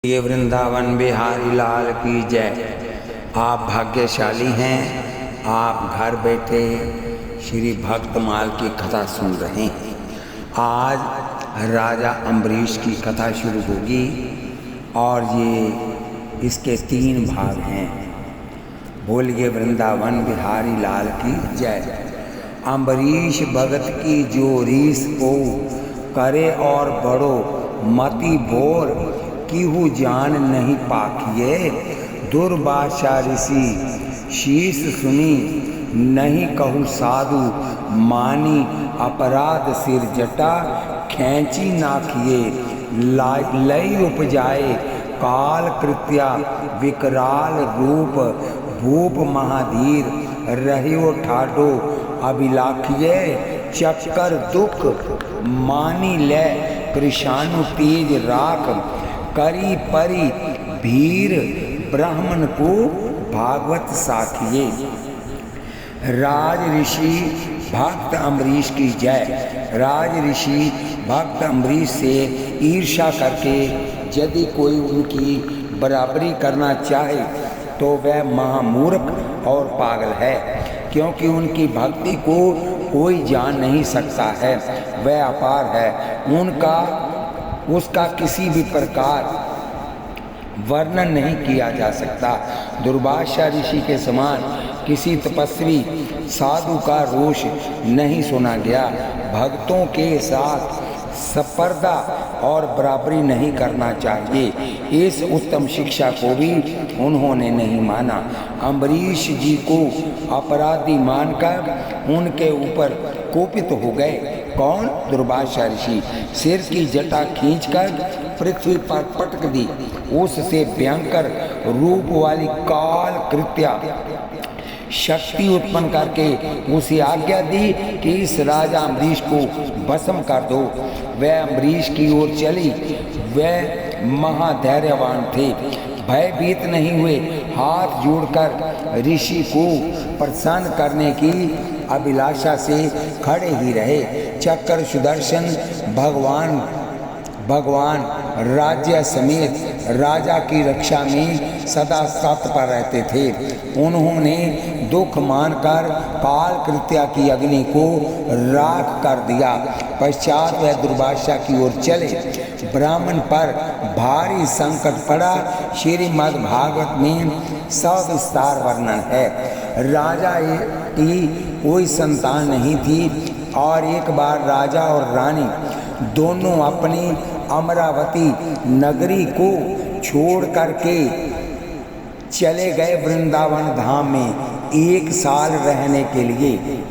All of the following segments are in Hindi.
ये वृंदावन बिहारी लाल की जय। आप भाग्यशाली हैं, आप घर बैठे श्री भक्तमाल की कथा सुन रहे हैं। आज राजा अम्बरीश की कथा शुरू होगी और ये इसके 3 भाग हैं। बोलिए वृंदावन बिहारी लाल की जय। अम्बरीश भगत की जो रीस को करे और बड़ो मति बोर कीहू जान नहीं पाखिए। दुर्भाषा ऋषि शीस सुनी नहीं कहू साधु मानी अपराध सिर जटा खैंची नाखिए। लय उपजाए काल कृत्या विकराल रूप भूप महाधीर रहियो ठाडो अभिलाखिए। चक्कर दुख मानी ले कृषाणु तेज राख करी परी भीर ब्राह्मण को भागवत साखिए। राज ऋषि भक्त अम्बरीश की जय। राज ऋषि भक्त अम्बरीश से ईर्ष्या करके यदि कोई उनकी बराबरी करना चाहे तो वह महामूर्ख और पागल है, क्योंकि उनकी भक्ति को कोई जान नहीं सकता है। वह अपार है, उसका किसी भी प्रकार वर्णन नहीं किया जा सकता। दुर्भाषा ऋषि के समान किसी तपस्वी साधु का रोष नहीं सुना गया। भक्तों के साथ स्पर्धा और बराबरी नहीं करना चाहिए, इस उत्तम शिक्षा को भी उन्होंने नहीं माना। अम्बरीश जी को अपराधी मानकर उनके ऊपर कोपित हो गए। कौन? दुर्भाषा ऋषि। सिर की जटा खींचकर पृथ्वी पर पटक दी। उससे भयंकर रूप वाली काल कृत्या शक्ति उत्पन्न करके उसे आज्ञा दी कि इस राजा अम्बरीश को भस्म कर दो। वह अम्बरीश की ओर चली। वह महाधैर्यवान थे, भयभीत नहीं हुए। हाथ जोड़कर ऋषि को प्रसन्न करने की अभिलाषा से खड़े ही रहे। चक्र सुदर्शन भगवान राज्य समेत राजा की रक्षा में सदा तत्पर रहते थे। उन्होंने दुख मानकर काल कृत्या की अग्नि को राख कर दिया। पश्चात वह दुर्भाषा की ओर चले। ब्राह्मण पर भारी संकट पड़ा। श्रीमद् भागवत में सविस्तार वर्णन है। राजा की कोई संतान नहीं थी और एक बार राजा और रानी दोनों अपनी अमरावती नगरी को छोड़ करके चले गए वृंदावन धाम में 1 साल रहने के लिए।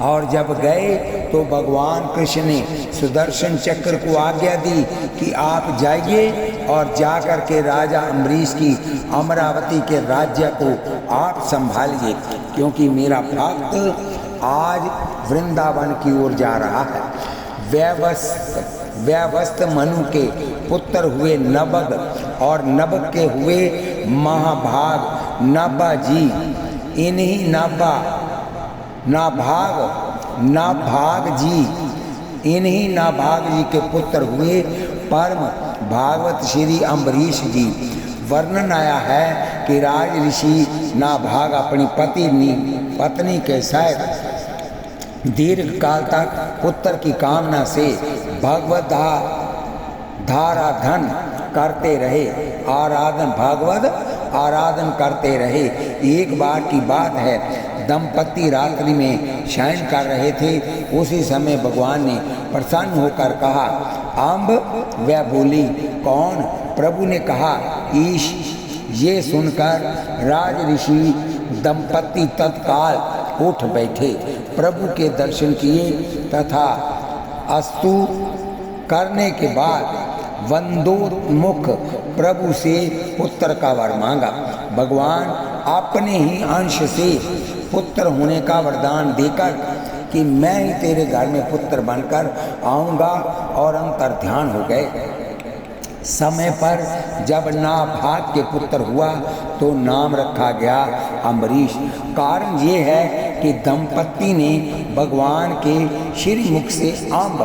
और जब गए तो भगवान कृष्ण ने सुदर्शन चक्र को आज्ञा दी कि आप जाइए और जाकर के राजा अम्बरीश की अमरावती के राज्य को आप संभालिए, क्योंकि मेरा भक्त आज वृंदावन की ओर जा रहा है। व्यवस्थ मनु के पुत्र हुए नभग और नभग के हुए महाभाग नाभा जी। इन्हीं नाभाग जी के पुत्र हुए परम भागवत श्री अम्बरीश जी। वर्णन आया है कि राज ऋषि नाभाग अपनी पत्नी के साथ दीर्घ काल तक पुत्र की कामना से भगवत धाराधन करते रहे, भागवत आराधन करते रहे। एक बार की बात है, दंपति रात्रि में शयन कर रहे थे। उसी समय भगवान ने प्रसन्न होकर कहा, अम्ब। वह बोली, कौन? प्रभु ने कहा, ईश। ये सुनकर राज ऋषि दंपति तत्काल उठ बैठे, प्रभु के दर्शन किए तथा अस्तु करने के बाद वंदोन्मुख प्रभु से पुत्र का वर मांगा। भगवान अपने ही अंश से पुत्र होने का वरदान देकर कि मैं ही तेरे घर में पुत्र बनकर आऊँगा, और अंतर्ध्यान हो गए। समय पर जब नाभाग के पुत्र हुआ तो नाम रखा गया अम्बरीश। कारण ये है कि दंपति ने भगवान के श्रीमुख से अम्ब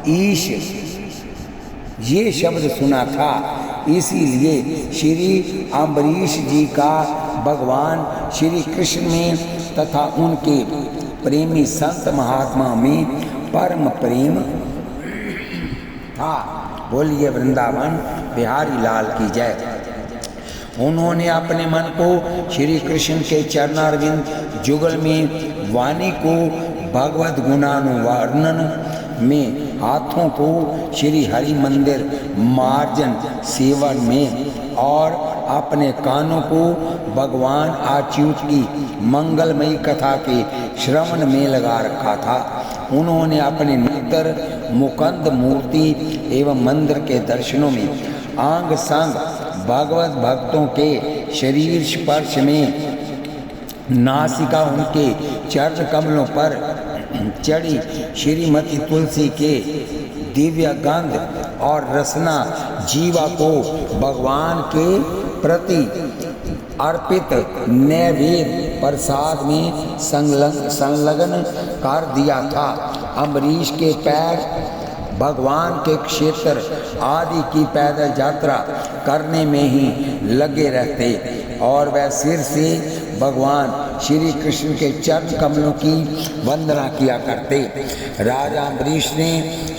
ईश ये शब्द सुना था। इसीलिए श्री अम्बरीश जी का भगवान श्री कृष्ण में तथा उनके प्रेमी संत महात्मा में परम प्रेम था। बोलिए वृंदावन बिहारी लाल की जय। उन्होंने अपने मन को श्री कृष्ण के चरणारविंद जुगल में, वाणी को भगवत गुणानुवर्णन में, हाथों को श्री हरि मंदिर मार्जन सेवन में और अपने कानों को भगवान अच्युत की मंगलमयी कथा के श्रवण में लगा रखा था। उन्होंने अपने नेत्र मुकुंद मूर्ति एवं मंदिर के दर्शनों में आंग संग भगवत भक्तों के शरीर स्पर्श में, नासिका उनके चरण कमलों पर चढ़ी श्रीमती तुलसी के दिव्य गंध और रसना जीवा को भगवान के प्रति अर्पित नैवेद्य प्रसाद में संलग्न कर दिया था। अम्बरीश के पैर भगवान के क्षेत्र आदि की पैदल यात्रा करने में ही लगे रहते और वह सिर से भगवान श्री कृष्ण के चरण कमलों की वंदना किया करते। राजा अम्बरीश ने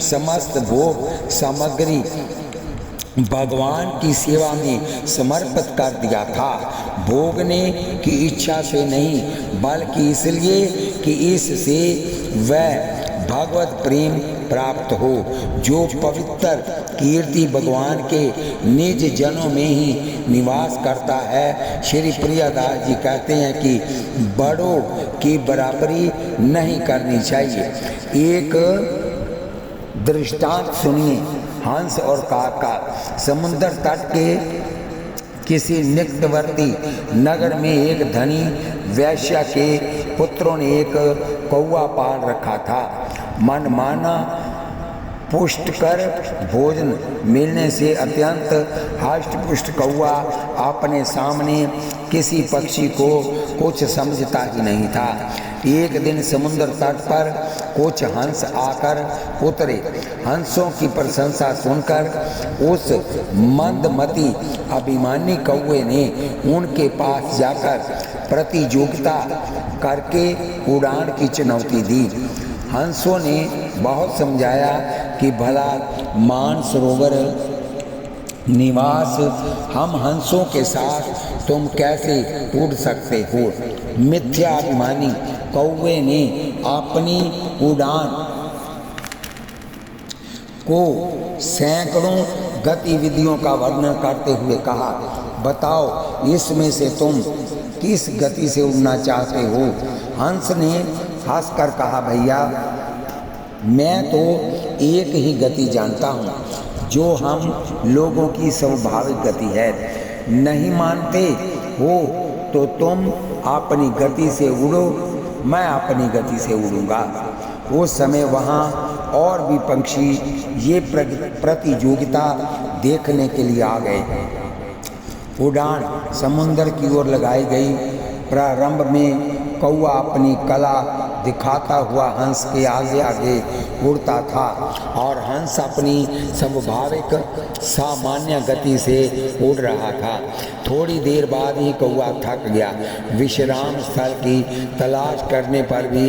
समस्त भोग सामग्री भगवान की सेवा में समर्पित कर दिया था, भोगने की इच्छा से नहीं बल्कि इसलिए कि इससे वह भगवत प्रेम प्राप्त हो। जो पवित्र कीर्ति भगवान के निज जनों में ही निवास करता है। श्री प्रियदास जी कहते हैं कि बड़ों की बराबरी नहीं करनी चाहिए। एक दृष्टांत सुनिए। हंस और काक का। समुद्र तट के किसी निकटवर्ती नगर में एक धनी वैश्य के पुत्रों ने एक कौवा पाल रखा था। मनमाना पुष्टकर भोजन मिलने से अत्यंत हष्ट-पुष्ट कौवा अपने सामने किसी पक्षी को कुछ समझता ही नहीं था। एक दिन समुद्र तट पर कुछ हंस आकर उतरे। हंसों की प्रशंसा सुनकर उस मंदमती अभिमानी कौवे ने उनके पास जाकर प्रतियोगिता करके उड़ान की चुनौती दी। हंसों ने बहुत समझाया कि भला मानसरोवर निवास हम हंसों के साथ तुम कैसे उड़ सकते हो। मिथ्याभिमानी कौवे ने अपनी उड़ान को सैकड़ों गतिविधियों का वर्णन करते हुए कहा, बताओ इसमें से तुम किस गति से उड़ना चाहते हो। हंस ने हंसकर कहा, भैया मैं तो एक ही गति जानता हूँ जो हम लोगों की स्वाभाविक गति है। नहीं मानते हो तो तुम अपनी गति से उड़ो, मैं अपनी गति से उड़ूंगा। उस समय वहाँ और भी पंछी ये प्रतियोगिता देखने के लिए आ गए। उड़ान समुद्र की ओर लगाई गई। प्रारंभ में कौवा अपनी कला दिखाता हुआ हंस के आगे आगे उड़ता था और हंस अपनी स्वाभाविक सामान्य गति से उड़ रहा था। थोड़ी देर बाद ही कौवा थक गया। विश्राम स्थल की तलाश करने पर भी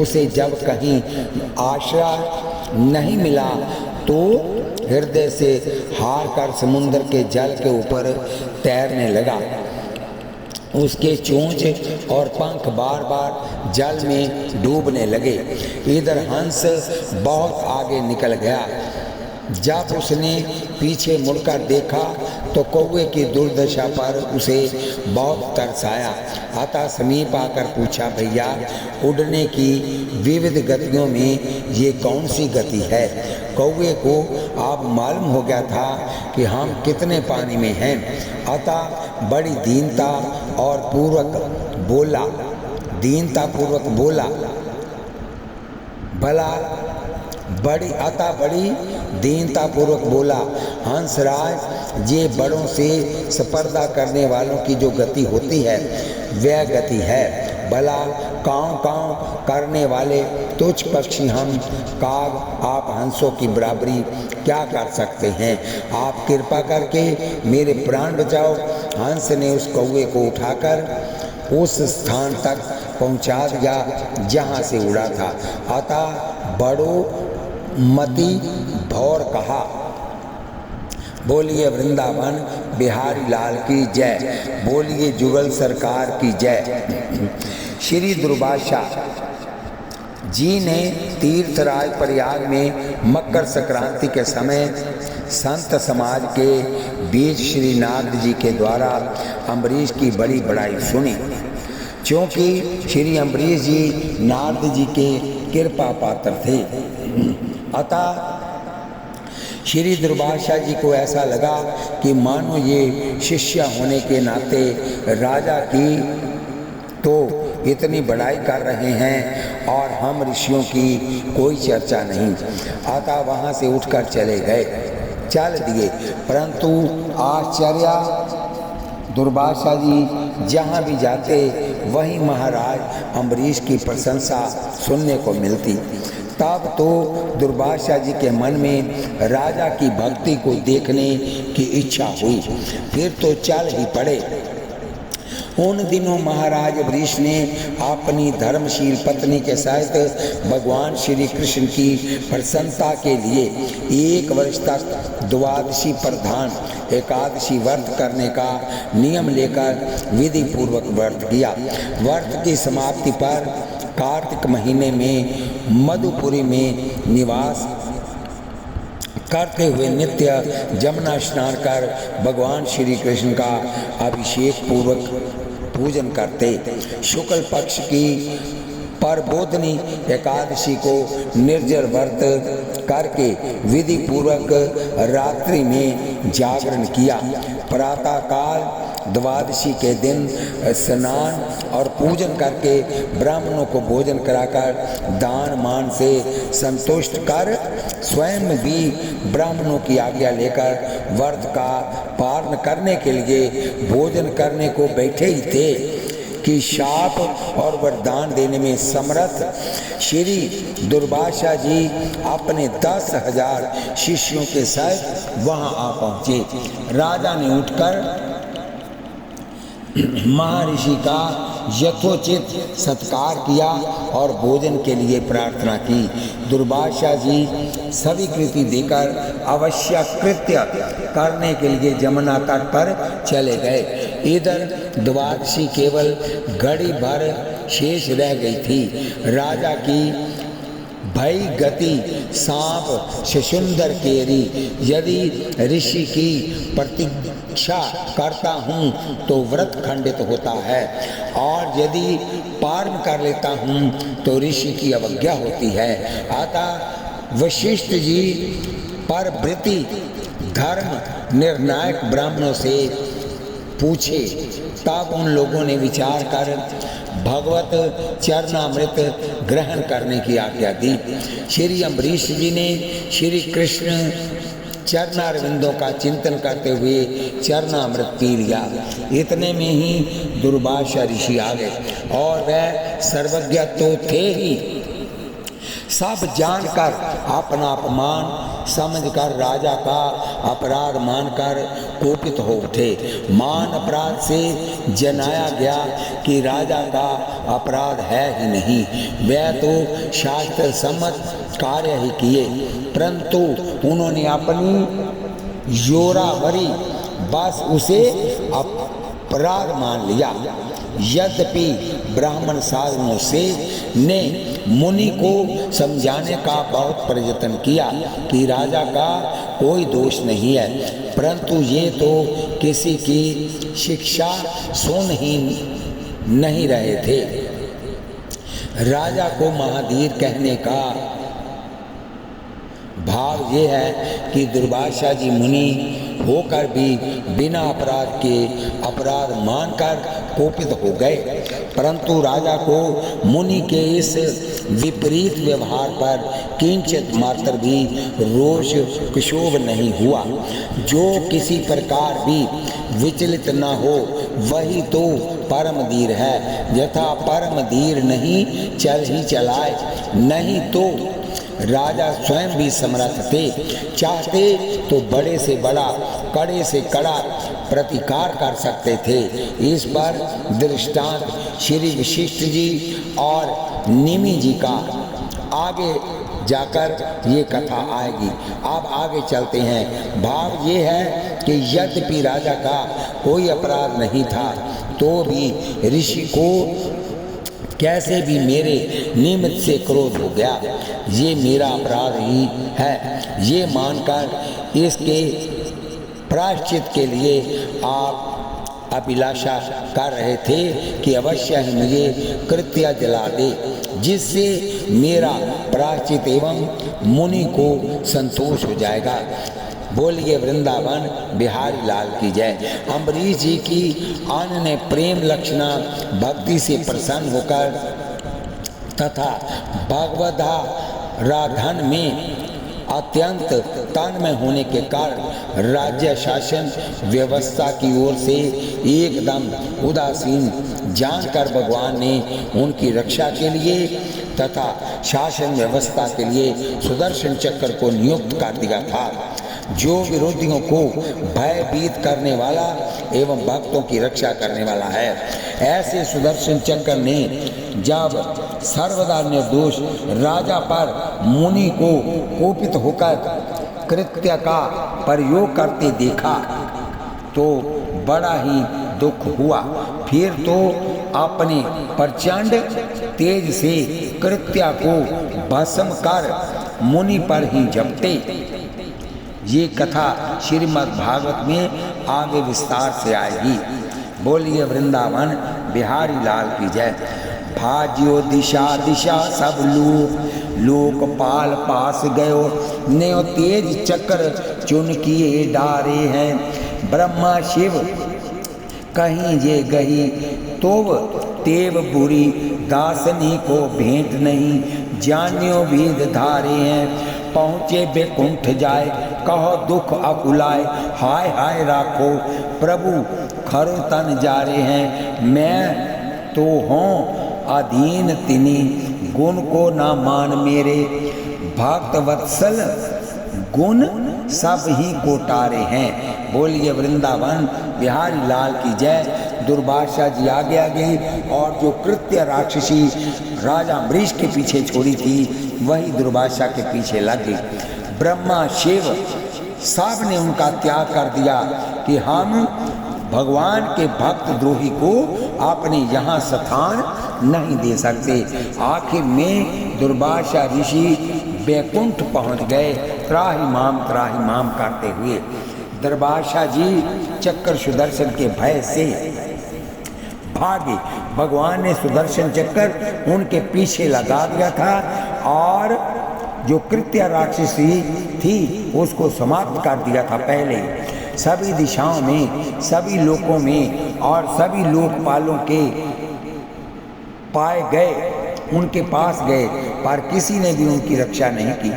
उसे जब कहीं आश्रय नहीं मिला तो हृदय से हार कर समुद्र के जल के ऊपर तैरने लगा। उसके चोंच और पंख बार बार जल में डूबने लगे। इधर हंस बहुत आगे निकल गया। जब उसने पीछे मुड़कर देखा तो कौवे की दुर्दशा पर उसे बहुत तरस आया। अतः समीप आकर पूछा, भैया उड़ने की विविध गतियों में ये कौन सी गति है। कौवे को अब मालूम हो गया था कि हम कितने पानी में हैं। अतः बड़ी दीनता पूर्वक बोला, भला बड़ी दीनतापूर्वक बोला, हंसराज ये बड़ों से स्पर्धा करने वालों की जो गति होती है वह गति है। भला काँव काँव करने वाले तुच्छ पक्षी हम काग, आप हंसों की बराबरी क्या कर सकते हैं? आप कृपा करके मेरे प्राण बचाओ। हंस ने उस कौवे को उठाकर उस स्थान तक पहुंचा दिया जहां से उड़ा था। अतः बड़ो मति भौर कहा, बोलिए वृंदावन बिहारी लाल की जय, बोलिए जुगल सरकार की जय। श्री दुर्वासा जी ने तीर्थराज प्रयाग में मकर संक्रांति के समय संत समाज के बीच श्री नारद जी के द्वारा अम्बरीश की बड़ी बड़ाई सुनी। क्योंकि श्री अम्बरीश जी नारद जी के कृपा पात्र थे, अतः श्री दुर्वासा जी को ऐसा लगा कि मानो ये शिष्य होने के नाते राजा की तो इतनी बड़ाई कर रहे हैं और हम ऋषियों की कोई चर्चा नहीं। अतः वहाँ से उठकर चले गए, चल दिए। परंतु आश्चर्य, दुर्वासा जी जहाँ भी जाते वहीं महाराज अम्बरीश की प्रशंसा सुनने को मिलती। तब तो दुर्वासा जी के मन में राजा की भक्ति को देखने की इच्छा हुई। फिर तो चल ही पड़े। उन दिनों महाराज अम्बरीश ने अपनी धर्मशील पत्नी के साथ भगवान श्री कृष्ण की प्रसन्नता के लिए 1 वर्ष तक द्वादशी प्रधान एकादशी व्रत करने का नियम लेकर विधि पूर्वक व्रत किया। व्रत की समाप्ति पर कार्तिक महीने में मधुपुरी में निवास करते हुए नित्य जमुना स्नान कर भगवान श्री कृष्ण का अभिषेक पूर्वक पूजन करते। शुक्ल पक्ष की परबोधनी एकादशी को निर्जल व्रत करके विधि पूर्वक रात्रि में जागरण किया। प्रातः काल द्वादशी के दिन स्नान और पूजन करके ब्राह्मणों को भोजन कराकर दान मान से संतुष्ट कर स्वयं भी ब्राह्मणों की आज्ञा लेकर व्रत का पालन करने के लिए भोजन करने को बैठे ही थे कि शाप और वरदान देने में समर्थ श्री दुर्वासा जी अपने 10,000 शिष्यों के साथ वहां आ पहुंचे। राजा ने उठकर महर्षि का यथोचित सत्कार किया और भोजन के लिए प्रार्थना की। दुर्वासा जी सभी कृति देकर अवश्य कृत्य करने के लिए जमुना तट पर चले गए। इधर द्वादशी केवल घड़ी भर शेष रह गई थी। राजा की भई गति सांप शशुंदर केरी, यदि ऋषि की प्रतीक्षा करता हूँ तो व्रत खंडित होता है और यदि पारण कर लेता हूँ तो ऋषि की अवज्ञा होती है। अतः वशिष्ठ जी परवृत्ति धर्म निर्णायक ब्राह्मणों से पूछे। तब उन लोगों ने विचार कर भगवत चरणामृत ग्रहण करने की आज्ञा दी। श्री अम्बरीश जी ने श्री कृष्ण चरणारविंदों का चिंतन करते हुए चरणामृत पी लिया। इतने में ही दुर्वासा ऋषि आ गए और वह सर्वज्ञ तो थे ही, सब जानकर अपना अपमान समझकर राजा का अपराध मानकर कोपित हो उठे। मान अपराध से जनाया गया कि राजा का अपराध है ही नहीं, वह तो शास्त्र सम्मत कार्य ही किए, परंतु उन्होंने अपनी जोरावरी बस उसे अपराध मान लिया। यद्यपि ब्राह्मण साधुओं से ने मुनि को समझाने का बहुत प्रयत्न किया कि राजा का कोई दोष नहीं है, परंतु ये तो किसी की शिक्षा सुन ही नहीं रहे थे। राजा को महाधीर कहने का भाव ये है कि दुर्वासा जी मुनि होकर भी बिना अपराध के अपराध मानकर कोपित हो गए, परंतु राजा को मुनि के इस विपरीत व्यवहार पर किंचित मात्र भी रोष क्षोभ नहीं हुआ। जो किसी प्रकार भी विचलित न हो वही तो परम धीर है। यथा परम धीर नहीं चल ही चलाए, नहीं तो राजा स्वयं भी समर्थ थे, चाहते तो बड़े से बड़ा कड़े से कड़ा प्रतिकार कर सकते थे। इस पर दृष्टांत श्री वशिष्ठ जी और निमि जी का आगे जाकर ये कथा आएगी। अब आगे चलते हैं। भाव ये है कि यद्यपि राजा का कोई अपराध नहीं था तो भी ऋषि को कैसे भी मेरे निमित्त से क्रोध हो गया, ये मेरा अपराध ही है। ये मानकर इसके प्रायश्चित के लिए आप अभिलाषा कर रहे थे कि अवश्य ही मुझे कृत्य जला दे, जिससे मेरा प्रायश्चित एवं मुनि को संतोष हो जाएगा। बोलिए वृंदावन बिहारी लाल की जय। अम्बरीश जी की अन्य प्रेम लक्षणा भक्ति से प्रसन्न होकर तथा भगवदा राधन में अत्यंत तन्मय होने के कारण राज्य शासन व्यवस्था की ओर से एकदम उदासीन जानकर भगवान ने उनकी रक्षा के लिए तथा शासन व्यवस्था के लिए सुदर्शन चक्र को नियुक्त कर दिया था, जो विरोधियों को भयभीत करने वाला एवं भक्तों की रक्षा करने वाला है। ऐसे सुदर्शन चक्र ने जब सर्वदा निर्दोष राजा पर मुनि को कोपित होकर कृत्य का प्रयोग करते देखा तो बड़ा ही दुख हुआ। फिर तो अपने प्रचंड तेज से कृत्य को भस्म कर मुनि पर ही झपटे। ये कथा श्रीमद् भागवत में आगे विस्तार से आएगी। बोलिए वृंदावन बिहारी लाल की जय। भाज्यो दिशा दिशा सब लोकपाल पास गयो, नेओ तेज चक्र चुन किए डारे हैं। ब्रह्मा शिव कहीं ये गही तोव तेव बुरी, दासनी को भेंट नहीं जान्यो वेद धारे हैं। पहुँचे बेकुंठ जाए कहो दुख अकुलाए, हाय हाय राखो प्रभु खरो तन जा रहे हैं। मैं तो हूँ अधीन तिनी, गुण को ना मान मेरे, भक्त वत्सल गुण सब ही कोटारे हैं। बोलिए वृंदावन बिहारी लाल की जय। दुर्वासा जी आगे आगे और जो कृत्य राक्षसी राजा अम्बरीश के पीछे छोड़ी थी वही दुर्वासा के पीछे लग गई। ब्रह्मा शिव सब ने उनका त्याग कर दिया कि हम भगवान के भक्त द्रोही को अपने यहाँ स्थान नहीं दे सकते। आखिर में दुर्वासा ऋषि बैकुंठ पहुँच गए त्राहि माम करते हुए। दुर्वासा जी चक्र सुदर्शन के भय से भागे। भगवान ने सुदर्शन चक्र उनके पीछे लगा दिया था और जो कृत्य राक्षसी थी उसको समाप्त कर दिया था पहले। सभी दिशाओं में सभी लोकों में और सभी लोकपालों के पाए गए, उनके पास गए पर किसी ने भी उनकी रक्षा नहीं की।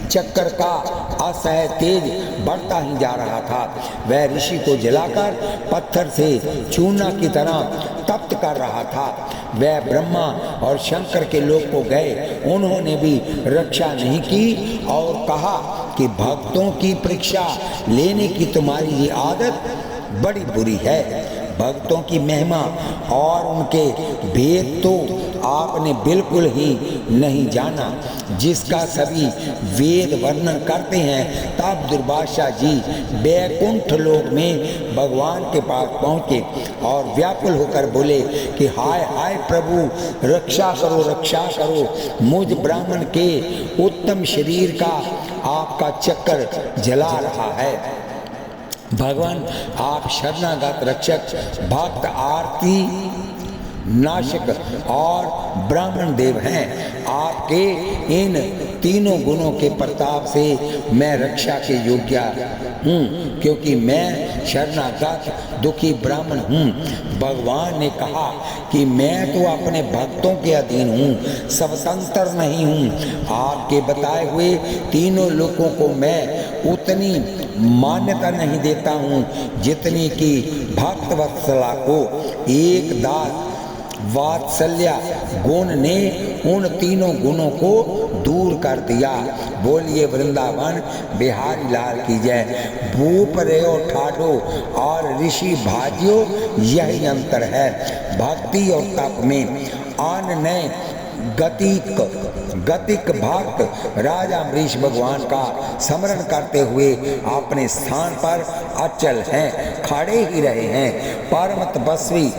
चक्कर का असह्य तेज बढ़ता ही जा रहा था। वह ऋषि को जलाकर पत्थर से चूना की तरह तप्त कर रहा था। वह ब्रह्मा और शंकर के लोक को गए, उन्होंने भी रक्षा नहीं की और कहा कि भक्तों की परीक्षा लेने की तुम्हारी ये आदत बड़ी बुरी है। भक्तों की महिमा और उनके भेद तो आपने बिल्कुल ही नहीं जाना, जिसका सभी वेद वर्णन करते हैं। तब दुर्वासा जी बैकुंठ लोक में भगवान के पास पहुँचे और व्याकुल होकर बोले कि हाय हाय प्रभु रक्षा करो, मुझ ब्राह्मण के उत्तम शरीर का आपका चक्कर जला रहा है। भगवान आप शरणागत रक्षक, भक्त आरती नाशक और ब्राह्मण देव हैं। आपके इन तीनों गुणों के प्रताप से मैं रक्षा के योग्य हूँ, क्योंकि मैं शरणागत दुखी ब्राह्मण हूँ। भगवान ने कहा कि मैं तो अपने भक्तों के अधीन हूँ, स्वतंत्र नहीं हूँ। आपके बताए हुए तीनों लोगों को मैं उतनी मान्यता नहीं देता हूँ जितनी कि भक्त वत्सला को एक दास वात्सल्य गुण ने उन तीनों गुणों को दूर कर दिया। बोलिए वृंदावन बिहारी लाल की जय। भूप रयो ठाडो और ऋषि भाजियो, यही अंतर है भक्ति और तप में। आन नए गतिक भक्त राजा अम्बरीश भगवान का स्मरण करते हुए अपने स्थान पर अचल हैं, खड़े ही रहे हैं। परम तपस्वी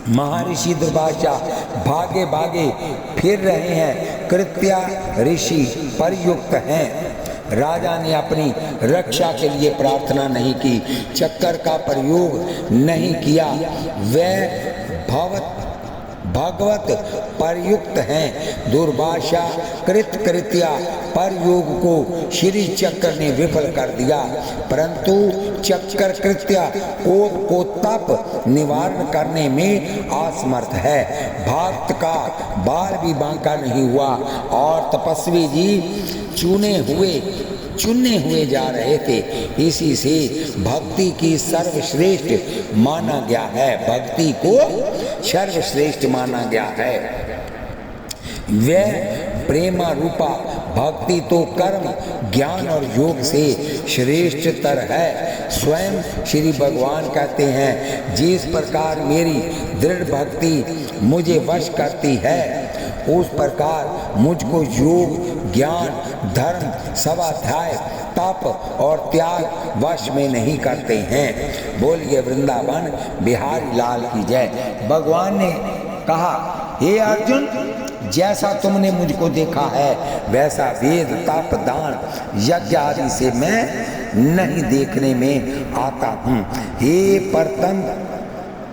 महर्षि दुर्वासा भागे भागे फिर रहे हैं, कृत्या ऋषि परयुक्त हैं। राजा ने अपनी रक्षा के लिए प्रार्थना नहीं की, चक्कर का प्रयोग नहीं किया, वह भगवत परयुक्त हैं। दुर्भाषा कृत्या परयोग को श्री चक्र ने विफल कर दिया, परंतु चक्र कृत्या को तप निवारण करने में असमर्थ है। भक्त का बाल भी बांका नहीं हुआ और तपस्वी जी चुने हुए जा रहे थे। इसी से भक्ति की सर्वश्रेष्ठ माना गया है, भक्ति को सर्वश्रेष्ठ माना गया है। वह प्रेमा रूपा भक्ति तो कर्म ज्ञान और योग से श्रेष्ठतर है। स्वयं श्री भगवान कहते हैं, जिस प्रकार मेरी दृढ़ भक्ति मुझे वश करती है, उस प्रकार मुझको योग ज्ञान धर्म स्वाध्याय तप और त्याग वश में नहीं करते हैं। बोलिए वृंदावन बिहारी लाल की जय। भगवान ने कहा, हे अर्जुन, जैसा तुमने मुझको देखा है वैसा वेद तप दान यज्ञ आदि से मैं नहीं देखने में आता हूँ। हे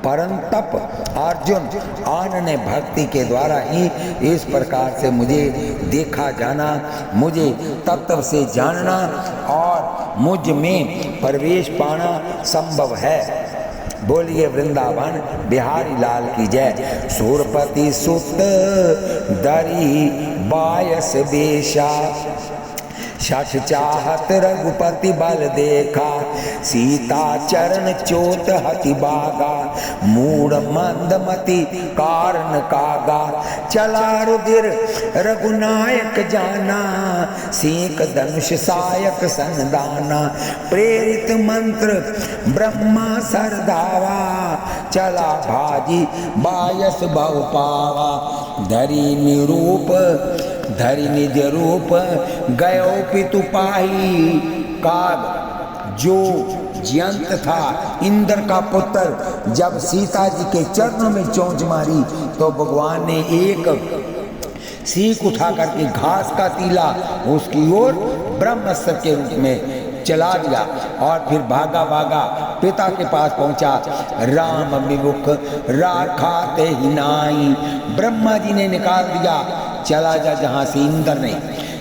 परंतप अर्जुन, आनन्य भक्ति के द्वारा ही इस प्रकार से मुझे देखा जाना, मुझे तत्व से जानना और मुझ में प्रवेश पाना संभव है। बोलिए वृंदावन बिहारी लाल की जय। सूरपति सुत दरी बायस बेशा, शठ चाहत रघुपति बल देखा, सीता चरण चोट हति बागा, मूढ़ मंदमति कारण कागा, चला रुधिर रघुनायक जाना, सीक धनुष सायक संदाना, प्रेरित मंत्र ब्रह्मा सरधावा, चला भाजी बायस बहु पावा, धरी निज रूप गयो पितु पाही। काग जो जयंत था, इंद्र का पुत्र, जब सीता जी के चरणों में चोंच मारी तो भगवान ने एक सीख उठा करके घास का तीला उसकी ओर ब्रह्मास्त्र के रूप में चला दिया और फिर भागा भागा पिता के पास पहुंचा। राम विमुख राखा ते ही नाई, ब्रह्मा जी ने निकाल दिया, चला जा जहां से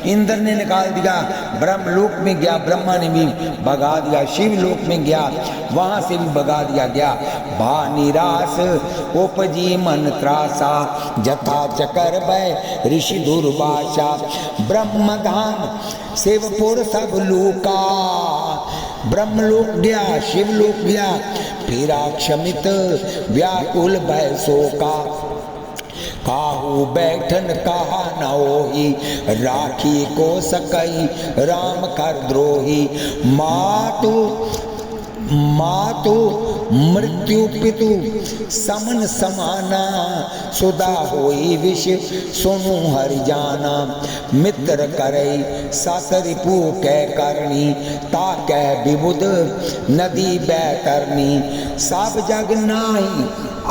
इंद्र ने निकाल दिया। ब्रह्मलोक में गया, ब्रह्मा ने भी भगा दिया। शिवलोक में गया, वहां से भी भगा दिया गया। भा निराश उपजी मन त्रासा, जथा चकर भय ऋषि दुर्वासा, ब्रह्मधाम शिवपुर सब लोका। ब्रह्मलोक गया, शिवलोक गया, फिरा क्षमित व्याकुल भय शोका। काहू बैठन कहा न होही, राखी को सकई राम कर द्रोही। मातु मृत्यु पितु समन समाना, सुधा होई विष सुनु हरि जाना। मित्र करई सतरिपु कै करनी, ता कह विबुध नदी बैतरनी। सब जग नाही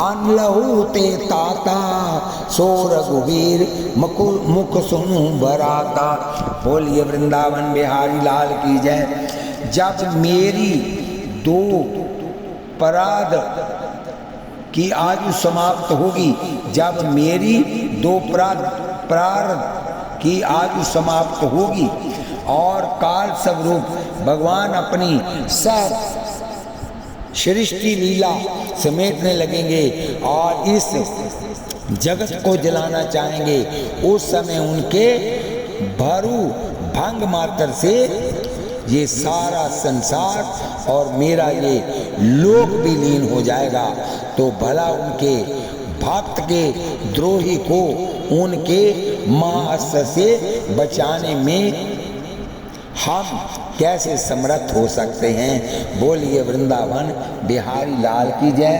अनलहु ते ताता, सो रघुवीर मुख सुनु बराता। बोलिए वृंदावन बिहारी लाल की जय। जब मेरी दो पराध की आयु समाप्त होगी, जब मेरी दो प्रारब्ध की आयु समाप्त होगी और काल स्वरूप भगवान अपनी सब सृष्टि लीला समेटने लगेंगे और इस जगत को जलाना चाहेंगे। उस समय उनके भरू भंग मात्र से ये सारा संसार और मेरा ये लोक भी लीन हो जाएगा। तो भला उनके भक्त के द्रोही को उनके महाअस्त्र से बचाने में हम कैसे समर्थ हो सकते हैं। बोलिए वृंदावन बिहारी लाल की जय,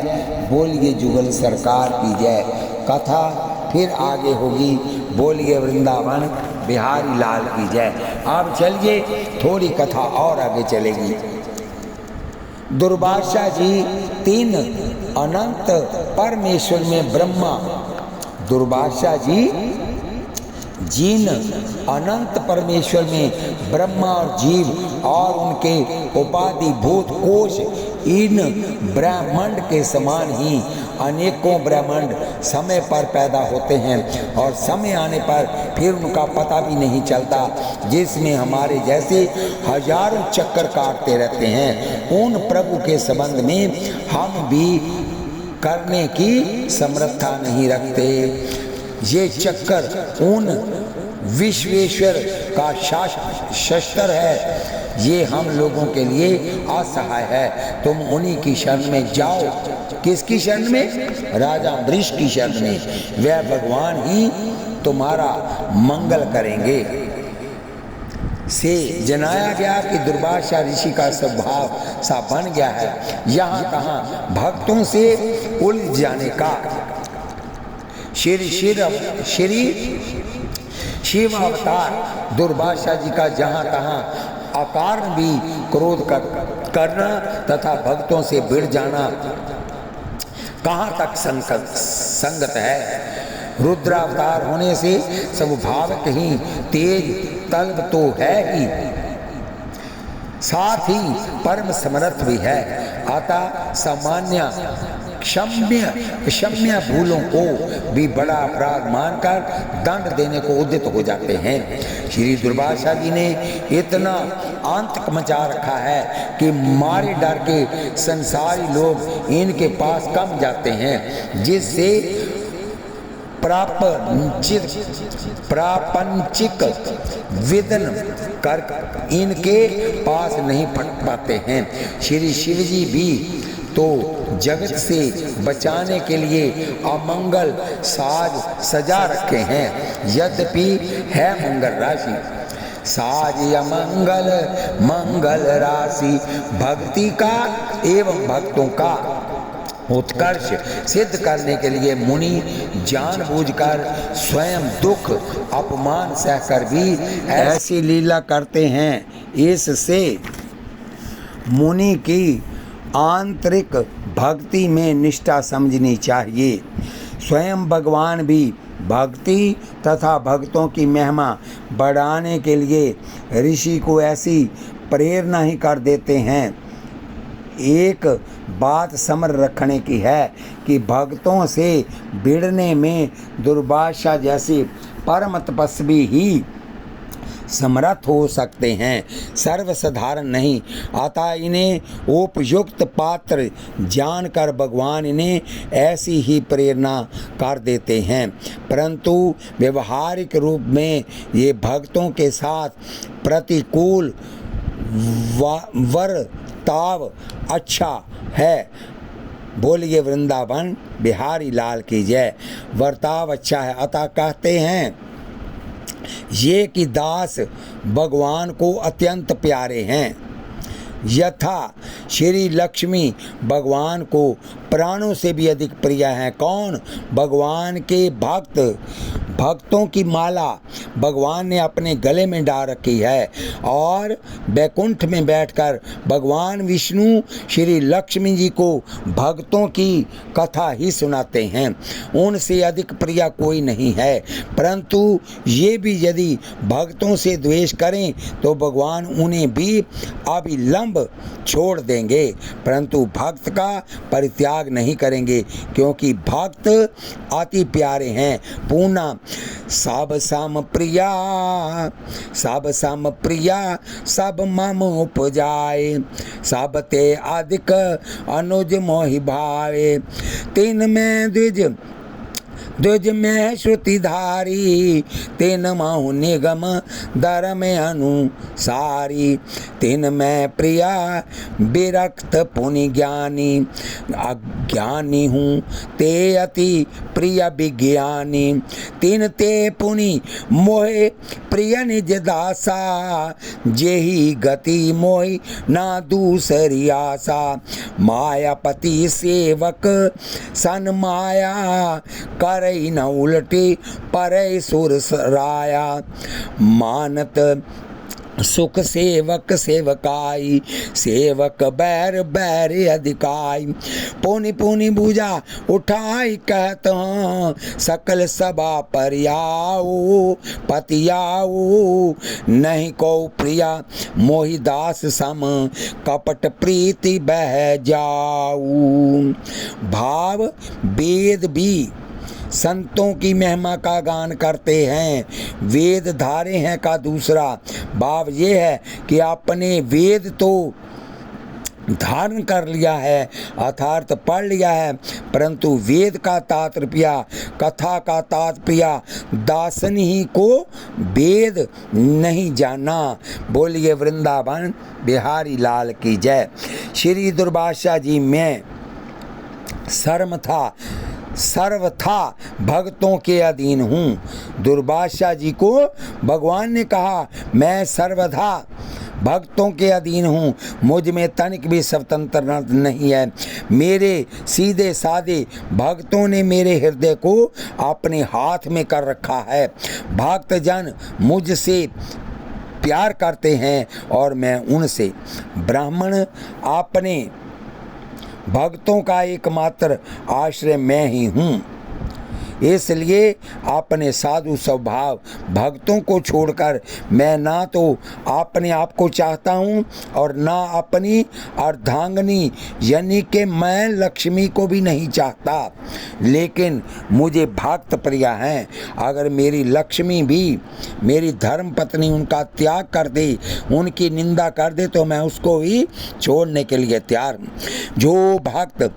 बोलिए जुगल सरकार की जय। कथा फिर आगे होगी। बोलिए वृंदावन बिहारी लाल की जय। अब चलिए थोड़ी कथा और आगे चलेगी। दुर्वासा जी 3 अनंत परमेश्वर में ब्रह्मा, दुर्वासा जी जिन अनंत परमेश्वर में ब्रह्मा और जीव और उनके उपाधि भूत कोश इन ब्रह्मांड के समान ही अनेकों ब्रह्मांड समय पर पैदा होते हैं और समय आने पर फिर उनका पता भी नहीं चलता, जिसमें हमारे जैसे हजारों चक्कर काटते रहते हैं। उन प्रभु के संबंध में हम भी करने की समर्था नहीं रखते। ये चक्कर उन विश्वेश्वर का शस्त्र है, ये हम लोगों के लिए असहाय है। तुम उन्हीं की शरण में जाओ। किसकी शरण में? राजा वृष की शरण में। वह भगवान ही तुम्हारा मंगल करेंगे। से जनाया गया कि दुर्वासा ऋषि का स्वभाव सा बन गया है, यहाँ कहाँ भक्तों से उलझ जाने का। श्री शिव अवतार दुर्वासा जी का जहाँ तहाँ अकारण भी क्रोध करना तथा भक्तों से भिड़ जाना कहाँ तक संगत है। रुद्रावतार होने से स्वभावक ही तेज तल्ब तो है ही, साथ ही परम समर्थ भी है। अतः सामान्य क्षम्य भूलों को भी बड़ा अपराध मानकर दंड देने को उद्यत हो जाते हैं। श्री दुर्वासा जी ने इतना आतंक मचा रखा है कि मारे डर के संसारी लोग इनके पास कम जाते हैं, जिससे प्रापंचिक विदन कर इनके पास नहीं फट पाते हैं। श्री शिव जी भी तो जगत से बचाने के लिए अमंगल साज सजा रखे हैं, यद्यपि है मंगल राशि। साज अमंगल मंगल राशि भक्ति का एवं भक्तों का उत्कर्ष सिद्ध करने के लिए मुनि जानबूझकर स्वयं दुख अपमान सहकर भी ऐसी लीला करते हैं। इससे मुनि की आंतरिक भक्ति में निष्ठा समझनी चाहिए। स्वयं भगवान भी भक्ति तथा भक्तों की महिमा बढ़ाने के लिए ऋषि को ऐसी प्रेरणा ही कर देते हैं। एक बात समझ रखने की है कि भक्तों से भिड़ने में दुर्वासा जैसे परम तपस्वी ही समर्थ हो सकते हैं, सर्वसाधारण नहीं। अतः इन्हें उपयुक्त पात्र जानकर भगवान इन्हें ऐसी ही प्रेरणा कर देते हैं, परंतु व्यवहारिक रूप में ये भक्तों के साथ प्रतिकूल वर्ताव अच्छा है। बोलिए वृंदावन बिहारी लाल की जय। वर्ताव अच्छा है, अतः कहते हैं ये कि दास भगवान को अत्यंत प्यारे हैं। यथा श्री लक्ष्मी भगवान को प्राणों से भी अधिक प्रिय हैं। कौन? भगवान के भक्तों की माला भगवान ने अपने गले में डाल रखी है और वैकुंठ में बैठकर भगवान विष्णु श्री लक्ष्मी जी को भक्तों की कथा ही सुनाते हैं। उनसे अधिक प्रिय कोई नहीं है, परंतु ये भी यदि भक्तों से द्वेष करें तो भगवान उन्हें भी अविलंब छोड़ देंगे, परंतु भक्त का परित्याग नहीं करेंगे, क्योंकि भक्त अति प्यारे हैं। पूर्णा सब सम प्रिया, सब सम प्रिया सब मम उपजाए, सब ते अधिक अनुज मोहि भावे, तिन में द्विज द्विज में श्रुति धारी, तिन महु निगम धर्म अनुसारी, तिन में प्रिया विरक्त पुनि ज्ञानी, अज्ञानी हूँ ते अति प्रिय विज्ञानी, तिन ते पुनि मोहे प्रिय निज दासा, जेहि गति मोहि ना दूसरी आशा, मायापति सेवक सन माया करई न उलटी परई सुर राया, मानत सुख सेवक सेवकाई, सेवक बैर बैर अधिकाई, पुनि पुनि भुजा उठाई कहत हाँ, सकल सभा पर आओ पति आओ, नहीं को प्रिया मोहि दास सम, कपट प्रीति बह जाऊ। भाव वेद भी संतों की महिमा का गान करते हैं, वेद धारे हैं का दूसरा भाव ये है कि आपने वेद तो धारण कर लिया है, अर्थात पढ़ लिया है, परंतु वेद का तात्पर्य, कथा का तात्पर्य दासन ही को वेद नहीं जाना। बोलिए वृंदावन बिहारी लाल की जय। श्री दुर्वासा जी में सर्वथा भक्तों के अधीन हूँ। दुर्वासा जी को भगवान ने कहा मैं सर्वथा भक्तों के अधीन हूँ, मुझ में तनिक भी स्वतंत्रता नहीं है। मेरे सीधे साधे भक्तों ने मेरे हृदय को अपने हाथ में कर रखा है। भक्तजन मुझसे प्यार करते हैं और मैं उनसे। ब्राह्मण अपने भक्तों का एकमात्र आश्रय मैं ही हूँ, इसलिए अपने साधु स्वभाव भक्तों को छोड़कर मैं ना तो अपने आप को चाहता हूँ और ना अपनी अर्धांगिनी यानी कि मैं लक्ष्मी को भी नहीं चाहता, लेकिन मुझे भक्त प्रिय हैं। अगर मेरी लक्ष्मी भी, मेरी धर्म पत्नी उनका त्याग कर दे, उनकी निंदा कर दे, तो मैं उसको भी छोड़ने के लिए तैयार हूँ। जो भक्त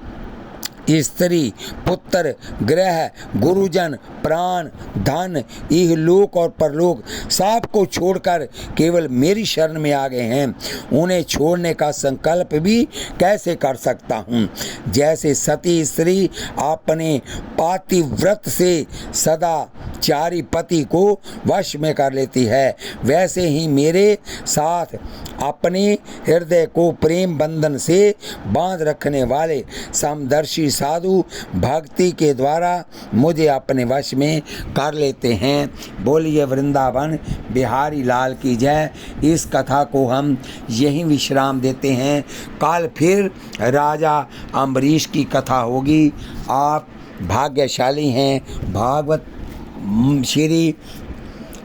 स्त्री पुत्र ग्रह गुरुजन प्राण धन इहलोक और परलोक सब को छोड़कर केवल मेरी शरण में आ गए हैं, उन्हें छोड़ने का संकल्प भी कैसे कर सकता हूँ। जैसे सती स्त्री अपने पातिव्रत से सदाचारी पति को वश में कर लेती है, वैसे ही मेरे साथ अपने हृदय को प्रेम बंधन से बांध रखने वाले समदर्शी साधु भक्ति के द्वारा मुझे अपने वश में कर लेते हैं। बोलिए वृंदावन बिहारी लाल की जय। इस कथा को हम यहीं विश्राम देते हैं। कल फिर राजा अम्बरीश की कथा होगी। आप भाग्यशाली हैं, भागवत श्री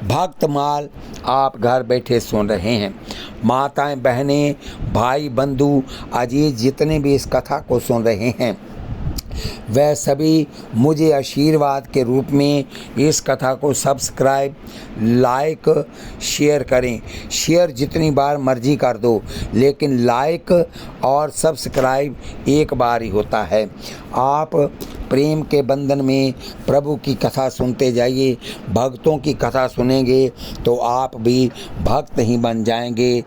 भक्तमाल आप घर बैठे सुन रहे हैं। माताएं बहनें भाई बंधु अजीज जितने भी इस कथा को सुन रहे हैं, वह सभी मुझे आशीर्वाद के रूप में इस कथा को सब्सक्राइब लाइक शेयर करें। शेयर जितनी बार मर्जी कर दो, लेकिन लाइक और सब्सक्राइब एक बार ही होता है। आप प्रेम के बंधन में प्रभु की कथा सुनते जाइए, भक्तों की कथा सुनेंगे तो आप भी भक्त ही बन जाएंगे।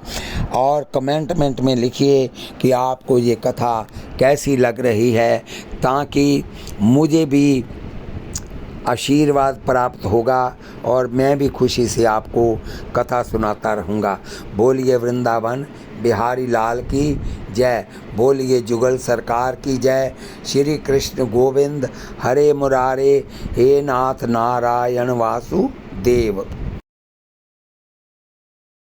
और कमेंट में लिखिए कि आपको ये कथा कैसी लग रही है, ताकि मुझे भी आशीर्वाद प्राप्त होगा और मैं भी खुशी से आपको कथा सुनाता रहूँगा। बोलिए वृंदावन बिहारी लाल की जय। बोलिए जुगल सरकार की जय। श्री कृष्ण गोविंद हरे मुरारे, हे नाथ नारायण वासुदेव।